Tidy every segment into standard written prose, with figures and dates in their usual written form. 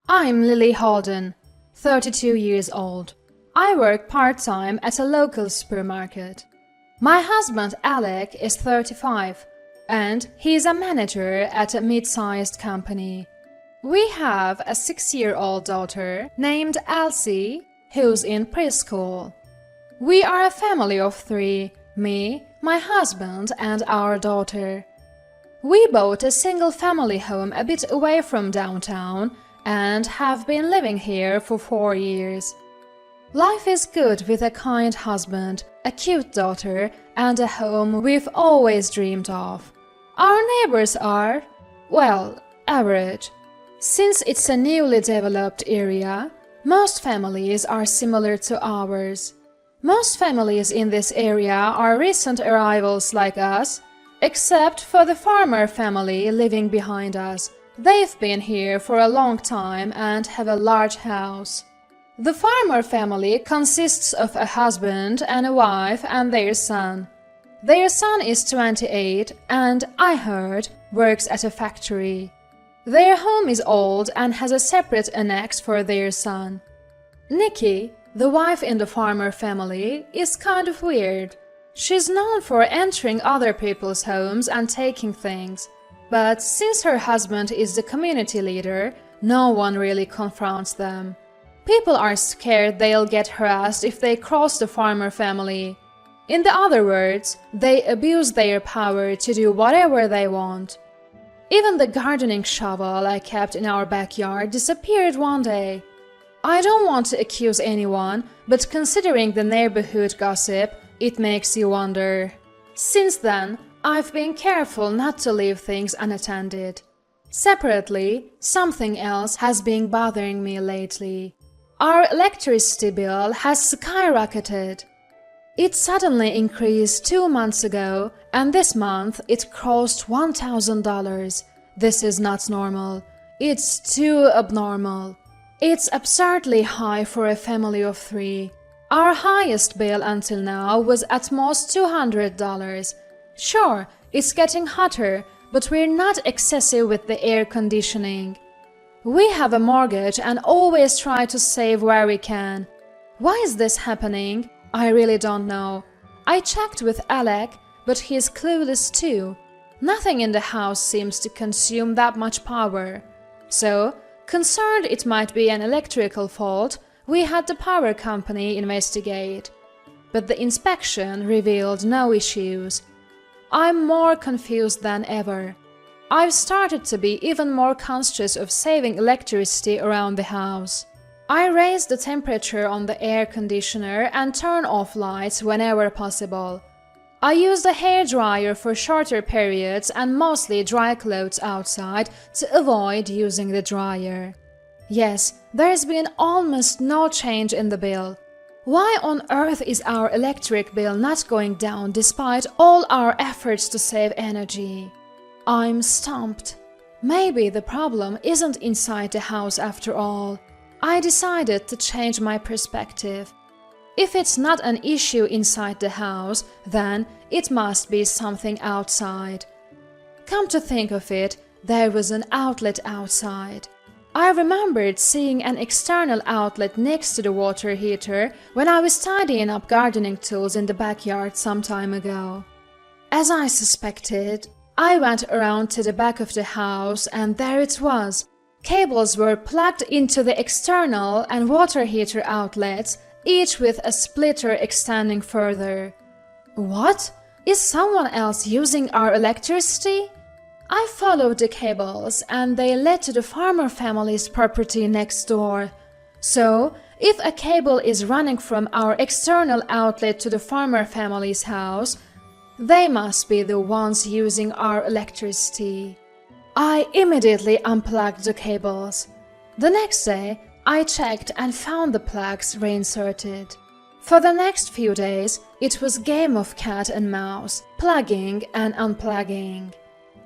I'm Lily Holden, 32 years old. I work part-time at a local supermarket. My husband Alec is 35 and he's a manager at a mid-sized company. We have a 6-year-old daughter named Elsie who's in preschool. We are a family of 3, me, my husband and our daughter. We bought a single-family home a bit away from downtown and have been living here for 4 years. Life is good with a kind husband, a cute daughter, and a home we've always dreamed of. Our neighbors are, well, average. Since it's a newly developed area, most families are similar to ours. Most families in this area are recent arrivals like us, except for the farmer family living behind us. They've been here for a long time and have a large house. The farmer family consists of a husband and a wife and their son. Their son is 28 and, I heard, works at a factory. Their home is old and has a separate annex for their son. Nikki, the wife in the farmer family, is kind of weird. She's known for entering other people's homes and taking things. But since her husband is the community leader, no one really confronts them. People are scared they'll get harassed if they cross the farmer family. In other words, they abuse their power to do whatever they want. Even the gardening shovel I kept in our backyard disappeared one day. I don't want to accuse anyone, but considering the neighborhood gossip, it makes you wonder. Since then, I've been careful not to leave things unattended. Separately, something else has been bothering me lately. Our electricity bill has skyrocketed. It suddenly increased 2 months ago, and this month it crossed $1,000. This is not normal. It's too abnormal. It's absurdly high for a family of 3. Our highest bill until now was at most $200. Sure, it's getting hotter, but we're not excessive with the air conditioning. We have a mortgage and always try to save where we can. Why is this happening? I really don't know. I checked with Alec, but he's clueless too. Nothing in the house seems to consume that much power. So, concerned it might be an electrical fault, we had the power company investigate. But the inspection revealed no issues. I'm more confused than ever. I've started to be even more conscious of saving electricity around the house. I raise the temperature on the air conditioner and turn off lights whenever possible. I use the hairdryer for shorter periods and mostly dry clothes outside to avoid using the dryer. Yes, there's been almost no change in the bill. Why on earth is our electric bill not going down despite all our efforts to save energy? I'm stumped. Maybe the problem isn't inside the house after all. I decided to change my perspective. If it's not an issue inside the house, then it must be something outside. Come to think of it, there was an outlet outside. I remembered seeing an external outlet next to the water heater when I was tidying up gardening tools in the backyard some time ago. As I suspected, I went around to the back of the house and there it was. Cables were plugged into the external and water heater outlets, each with a splitter extending further. What? Is someone else using our electricity? I followed the cables and they led to the farmer family's property next door. So, if a cable is running from our external outlet to the farmer family's house, they must be the ones using our electricity. I immediately unplugged the cables. The next day, I checked and found the plugs reinserted. For the next few days, it was a game of cat and mouse, plugging and unplugging.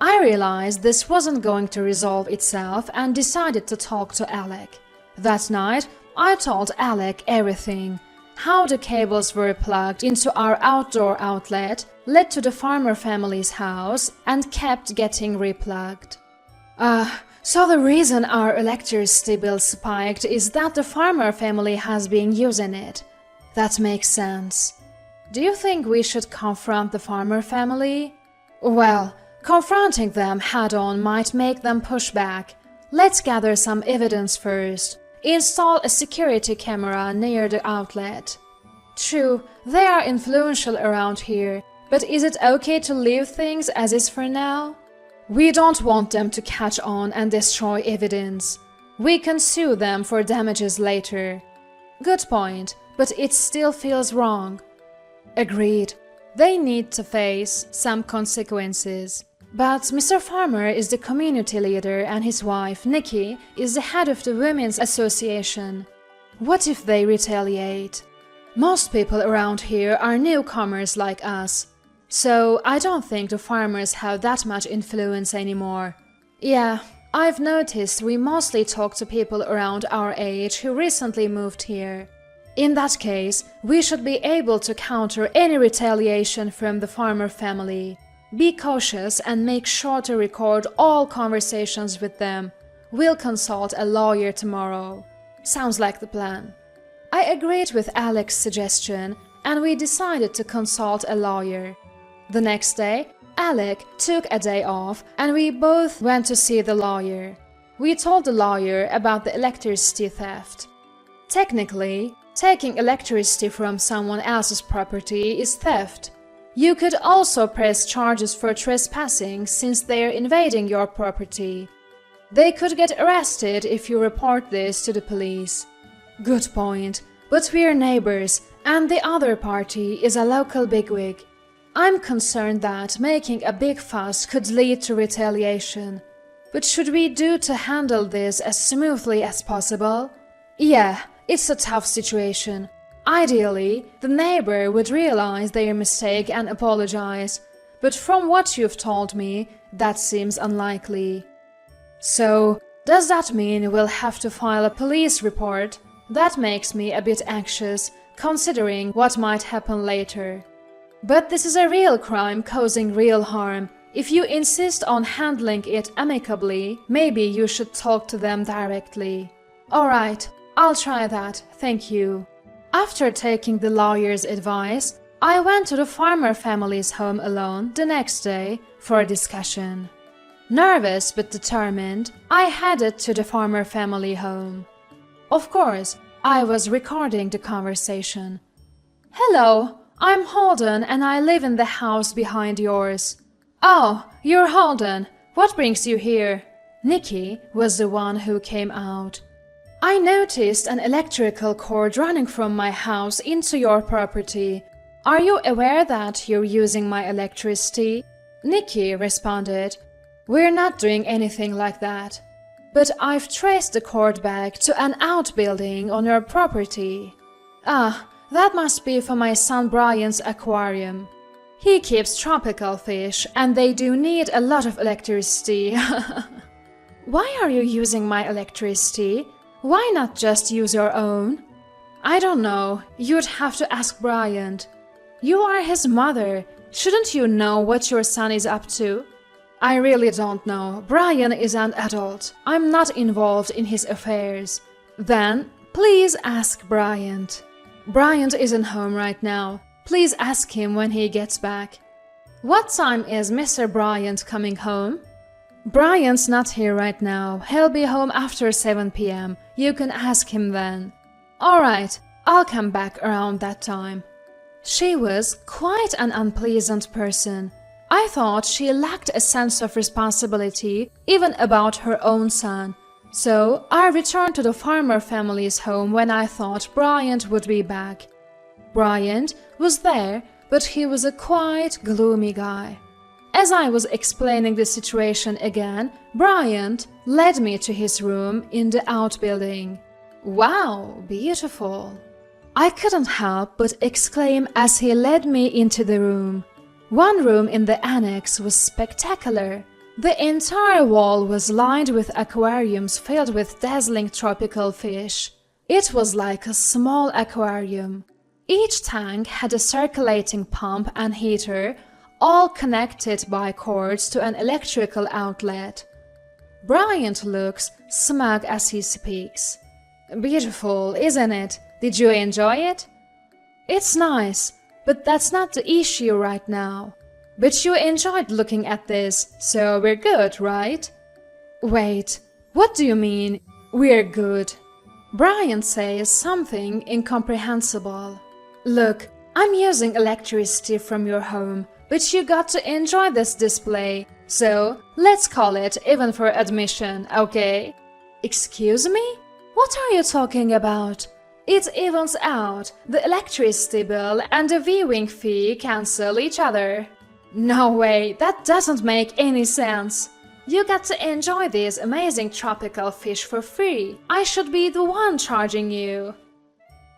I realized this wasn't going to resolve itself and decided to talk to Alec. That night, I told Alec everything. How the cables were plugged into our outdoor outlet, led to the farmer family's house, and kept getting replugged. So the reason our electricity bill spiked is that the farmer family has been using it. That makes sense. Do you think we should confront the farmer family? Well, confronting them head-on might make them push back. Let's gather some evidence first. Install a security camera near the outlet. True, they are influential around here, but is it okay to leave things as is for now? We don't want them to catch on and destroy evidence. We can sue them for damages later. Good point, but it still feels wrong. Agreed. They need to face some consequences. But Mr. Farmer is the community leader and his wife, Nikki, is the head of the Women's Association. What if they retaliate? Most people around here are newcomers like us. So I don't think the farmers have that much influence anymore. Yeah, I've noticed we mostly talk to people around our age who recently moved here. In that case, we should be able to counter any retaliation from the farmer family. Be cautious and make sure to record all conversations with them. We'll consult a lawyer tomorrow. Sounds like the plan. I agreed with Alex's suggestion, and we decided to consult a lawyer. The next day, Alec took a day off, and we both went to see the lawyer. We told the lawyer about the electricity theft. Technically, taking electricity from someone else's property is theft. You could also press charges for trespassing since they're invading your property. They could get arrested if you report this to the police. Good point, but we're neighbors and the other party is a local bigwig. I'm concerned that making a big fuss could lead to retaliation. But should we do to handle this as smoothly as possible? Yeah, it's a tough situation. Ideally, the neighbor would realize their mistake and apologize, but from what you've told me, that seems unlikely. So, does that mean we'll have to file a police report? That makes me a bit anxious, considering what might happen later. But this is a real crime causing real harm. If you insist on handling it amicably, maybe you should talk to them directly. Alright, I'll try that, thank you. After taking the lawyer's advice, I went to the farmer family's home alone the next day for a discussion. Nervous but determined, I headed to the farmer family home. Of course, I was recording the conversation. Hello, I'm Holden and I live in the house behind yours. Oh, you're Holden. What brings you here? Nikki was the one who came out. I noticed an electrical cord running from my house into your property. Are you aware that you're using my electricity? Nikki responded, We're not doing anything like that. But I've traced the cord back to an outbuilding on your property. Ah, that must be for my son Brian's aquarium. He keeps tropical fish and they do need a lot of electricity. Why are you using my electricity? Why not just use your own? I don't know. You'd have to ask Brian. You are his mother. Shouldn't you know what your son is up to? I really don't know. Brian is an adult. I'm not involved in his affairs. Then, please ask Brian. Brian isn't home right now. Please ask him when he gets back. What time is Mr. Bryant coming home? Brian's not here right now. He'll be home after 7 p.m. You can ask him then. Alright, I'll come back around that time. She was quite an unpleasant person. I thought she lacked a sense of responsibility even about her own son. So I returned to the farmer family's home when I thought Bryant would be back. Bryant was there, but he was a quiet, gloomy guy. As I was explaining the situation again, Bryant led me to his room in the outbuilding. Wow, beautiful! I couldn't help but exclaim as he led me into the room. One room in the annex was spectacular. The entire wall was lined with aquariums filled with dazzling tropical fish. It was like a small aquarium. Each tank had a circulating pump and heater, all connected by cords to an electrical outlet. Bryant looks smug as he speaks. Beautiful, isn't it? Did you enjoy it? It's nice, but that's not the issue right now. But you enjoyed looking at this, so we're good, right? Wait, what do you mean, we're good? Bryant says something incomprehensible. Look, I'm using electricity from your home, but you got to enjoy this display, so let's call it even for admission, okay? Excuse me? What are you talking about? It evens out. The electricity bill and the viewing fee cancel each other. No way, that doesn't make any sense. You get to enjoy these amazing tropical fish for free. I should be the one charging you.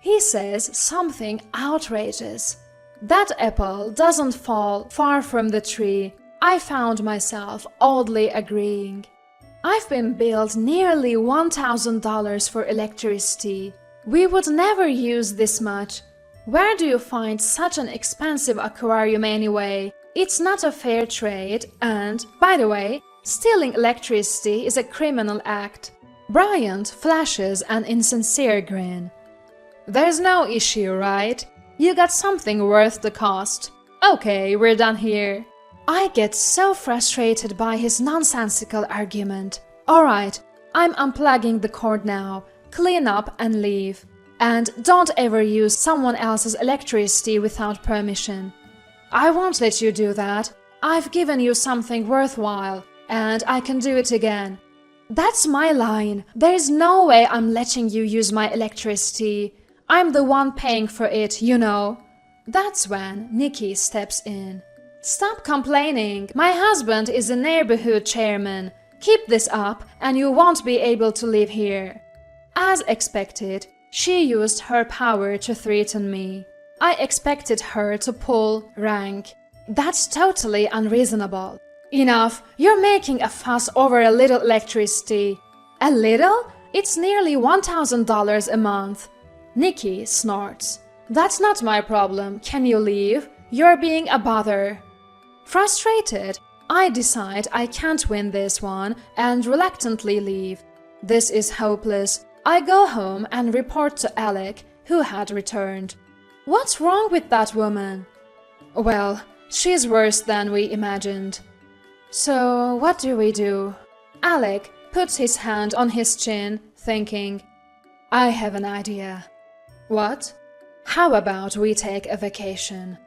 He says something outrageous. That apple doesn't fall far from the tree. I found myself oddly agreeing. I've been billed nearly $1,000 for electricity. We would never use this much. Where do you find such an expensive aquarium anyway? It's not a fair trade, and, by the way, stealing electricity is a criminal act. Bryant flashes an insincere grin. There's no issue, right? You got something worth the cost. Okay, we're done here. I get so frustrated by his nonsensical argument. Alright, I'm unplugging the cord now. Clean up and leave. And don't ever use someone else's electricity without permission. I won't let you do that. I've given you something worthwhile, and I can do it again. That's my line. There's no way I'm letting you use my electricity. I'm the one paying for it, you know. That's when Nikki steps in. Stop complaining. My husband is a neighborhood chairman. Keep this up and you won't be able to live here. As expected, she used her power to threaten me. I expected her to pull rank. That's totally unreasonable. Enough, you're making a fuss over a little electricity. A little? It's nearly $1,000 a month. Nikki snorts. That's not my problem. Can you leave? You're being a bother. Frustrated, I decide I can't win this one and reluctantly leave. This is hopeless. I go home and report to Alec, who had returned. What's wrong with that woman? Well, she's worse than we imagined. So, what do we do? Alec puts his hand on his chin, thinking. I have an idea. What? How about we take a vacation?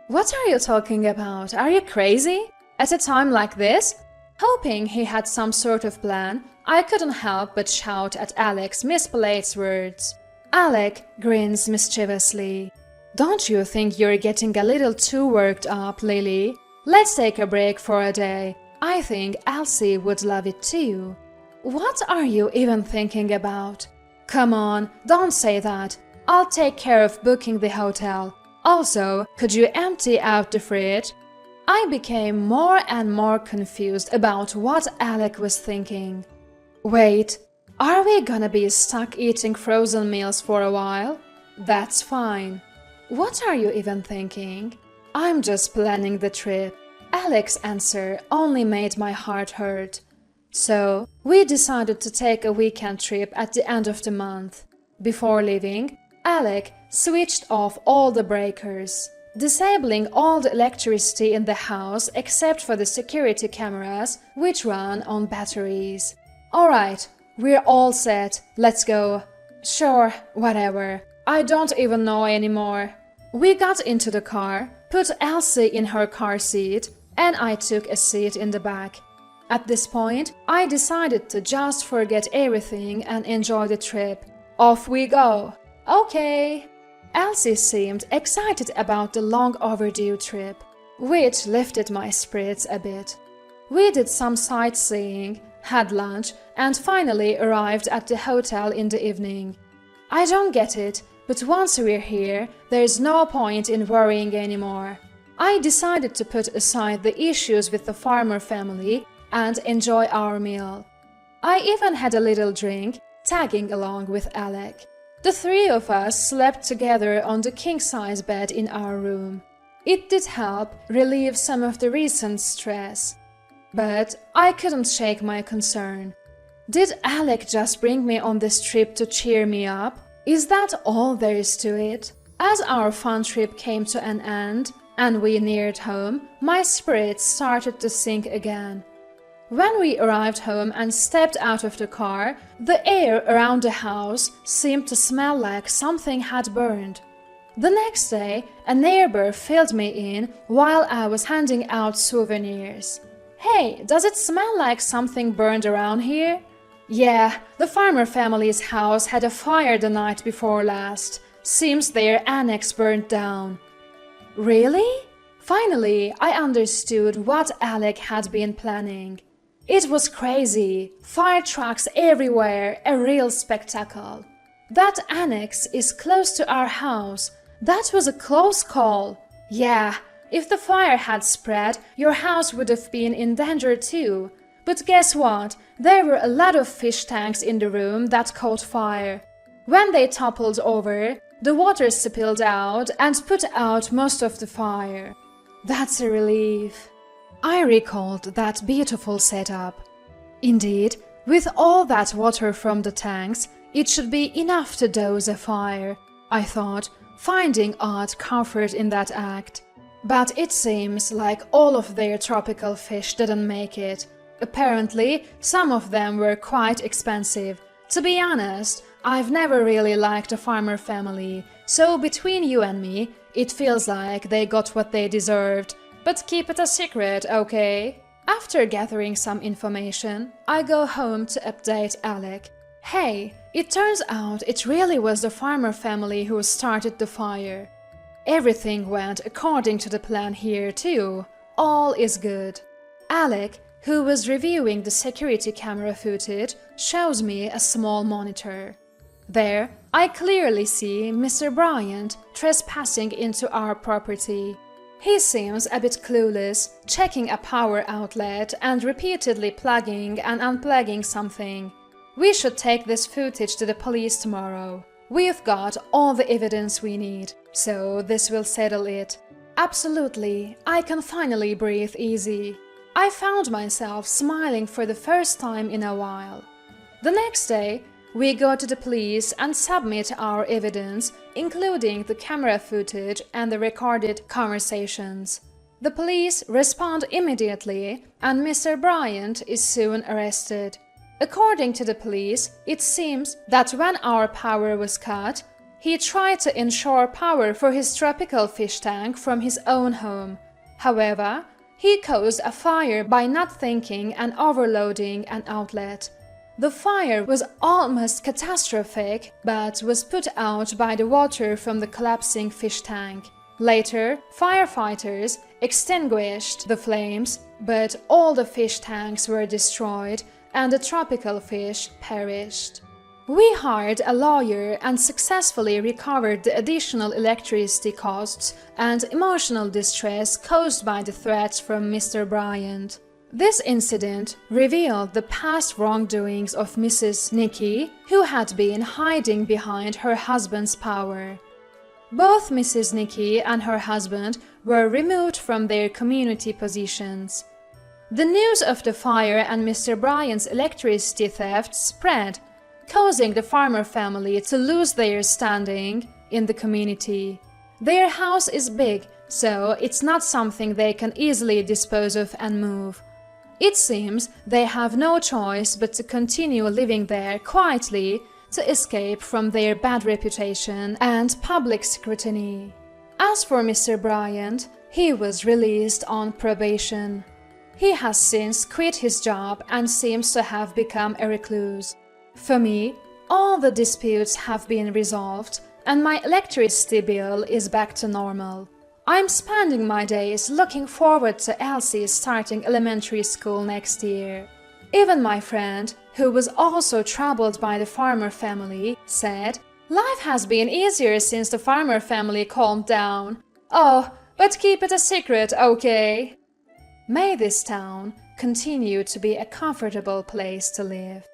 What are you talking about? Are you crazy? At a time like this? Hoping he had some sort of plan, I couldn't help but shout at Alec's misplaced words. Alec grins mischievously. Don't you think you're getting a little too worked up, Lily? Let's take a break for a day. I think Elsie would love it too. What are you even thinking about? Come on, don't say that. I'll take care of booking the hotel. Also, could you empty out the fridge? I became more and more confused about what Alec was thinking. Wait, are we gonna be stuck eating frozen meals for a while? That's fine. What are you even thinking? I'm just planning the trip. Alec's answer only made my heart hurt. So, we decided to take a weekend trip at the end of the month. Before leaving, Alec switched off all the breakers, disabling all the electricity in the house except for the security cameras, which run on batteries. Alright, we're all set, let's go. Sure, whatever. I don't even know anymore. We got into the car, put Elsie in her car seat, and I took a seat in the back. At this point, I decided to just forget everything and enjoy the trip. Off we go. Okay. Elsie seemed excited about the long overdue trip, which lifted my spirits a bit. We did some sightseeing, had lunch, and finally arrived at the hotel in the evening. I don't get it, but once we're here, there's no point in worrying anymore. I decided to put aside the issues with the farmer family and enjoy our meal. I even had a little drink, tagging along with Alec. The three of us slept together on the king-size bed in our room. It did help relieve some of the recent stress. But I couldn't shake my concern. Did Alec just bring me on this trip to cheer me up? Is that all there is to it? As our fun trip came to an end and we neared home, my spirits started to sink again. When we arrived home and stepped out of the car, the air around the house seemed to smell like something had burned. The next day, a neighbor filled me in while I was handing out souvenirs. "Hey, does it smell like something burned around here?" "Yeah, the farmer family's house had a fire the night before last. Seems their annex burned down." Really? Finally, I understood what Alec had been planning. It was crazy. Fire trucks everywhere, a real spectacle. That annex is close to our house. That was a close call. Yeah, if the fire had spread, your house would have been in danger too. But guess what? There were a lot of fish tanks in the room that caught fire. When they toppled over, the water spilled out and put out most of the fire. That's a relief. I recalled that beautiful setup. Indeed, with all that water from the tanks, it should be enough to douse a fire, I thought, finding odd comfort in that act. But it seems like all of their tropical fish didn't make it. Apparently, some of them were quite expensive. To be honest, I've never really liked the farmer family, so between you and me, it feels like they got what they deserved. But keep it a secret, okay? After gathering some information, I go home to update Alec. Hey, it turns out it really was the farmer family who started the fire. Everything went according to the plan here too. All is good. Alec, who was reviewing the security camera footage, shows me a small monitor. There, I clearly see Mr. Bryant trespassing into our property. He seems a bit clueless, checking a power outlet and repeatedly plugging and unplugging something. We should take this footage to the police tomorrow. We've got all the evidence we need, so this will settle it. Absolutely, I can finally breathe easy. I found myself smiling for the first time in a while. The next day, we go to the police and submit our evidence, including the camera footage and the recorded conversations. The police respond immediately, and Mr. Bryant is soon arrested. According to the police, it seems that when our power was cut, he tried to ensure power for his tropical fish tank from his own home. However, he caused a fire by not thinking and overloading an outlet. The fire was almost catastrophic, but was put out by the water from the collapsing fish tank. Later, firefighters extinguished the flames, but all the fish tanks were destroyed and the tropical fish perished. We hired a lawyer and successfully recovered the additional electricity costs and emotional distress caused by the threats from Mr. Bryant. This incident revealed the past wrongdoings of Mrs. Nikki, who had been hiding behind her husband's power. Both Mrs. Nikki and her husband were removed from their community positions. The news of the fire and Mr. Bryant's electricity theft spread, causing the farmer family to lose their standing in the community. Their house is big, so it's not something they can easily dispose of and move. It seems they have no choice but to continue living there quietly to escape from their bad reputation and public scrutiny. As for Mr. Bryant, he was released on probation. He has since quit his job and seems to have become a recluse. For me, all the disputes have been resolved and my electricity bill is back to normal. I'm spending my days looking forward to Elsie starting elementary school next year. Even my friend, who was also troubled by the farmer family, said, "Life has been easier since the farmer family calmed down. Oh, but keep it a secret, okay?" May this town continue to be a comfortable place to live.